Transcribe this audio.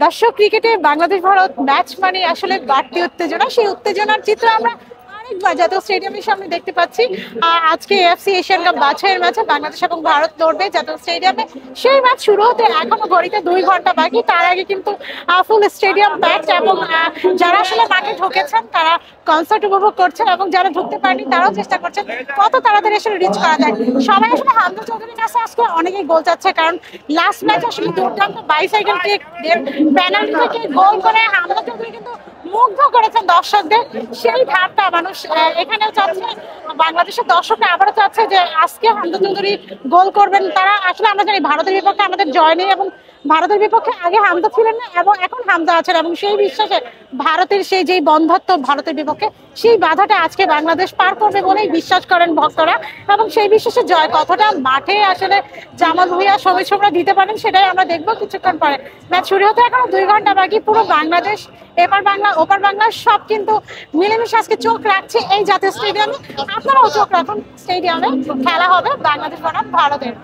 দর্শক ক্রিকেটে বাংলাদেশ ভারত ম্যাচ মানে আসলে বাড়তি উত্তেজনা, সেই উত্তেজনার চিত্র আমরা আরেকবার জাতীয় স্টেডিয়ামের সামনে দেখতে পাচ্ছি। আজকে এএফসি এশিয়ান কাপ বাছাইয়ের ম্যাচে বাংলাদেশ এবং ভারত লড়বে জাতীয় স্টেডিয়ামে। সেই ম্যাচ শুরু হতে এখনো ঘড়িতে 2 ঘন্টা বাকি। তার আগে কিন্তু ফুল স্টেডিয়াম প্যাকড এবং যারা আসলে মাঠে ঢুকেছেন তারা কনসার্ট উপভোগ করছেন এবং যারা ঢুকতে পারেনি তারাও চেষ্টা করছেন কত তাড়াতাড়ি আসলে রিচ করা যায়। সবাই আসলে হামজা চৌধুরীর কাছে আজকে অনেকেই গোল চাচ্ছে, কারণ লাস্ট ম্যাচ আসলে দুর্দান্ত বাইসাইকেল কিক পেনাল্টি থেকে গোল করে হামজা চৌধুরী কিন্তু মুগ্ধ করেছেন দর্শকদের। সেই ধারটা মানুষ এখানেও চাচ্ছে, বাংলাদেশের দর্শকরা আবারও চাচ্ছে যে আজকে হামজা চৌধুরী গোল করবেন। তারা আসলে আমরা জানি ভারতের বিপক্ষে আমাদের জয় নেই এবং ভারতের বিপক্ষে আগে হামজা ছিলেন না এবং এখন হামজা আছেন, এবং সেই বিশ্বাসে ভারতের সেই যেই বন্ধত্ব ভারতের বিপক্ষে সেই বাধাটা আজকে বাংলাদেশ পার করবে বলেই বিশ্বাস করেন ভক্তরা, এবং সেই বিশ্বাসে জয় কতটা মাঠে আসলে জামাল ভুঁইয়া সমিশ্রমরা দিতে পারেন সেটাই আমরা দেখবো কিছুক্ষণ পরে। ম্যাচ শুরু হতে এখনো 2 ঘন্টা বাকি। পুরো বাংলাদেশ, এপার বাংলা ওপার বাংলা সব কিন্তু মিলেমিশে আজকে চোখ রাখছে এই জাতীয় স্টেডিয়ামে। আপনারাও চোখ রাখুন, স্টেডিয়ামে খেলা হবে বাংলাদেশ বনাম ভারতের।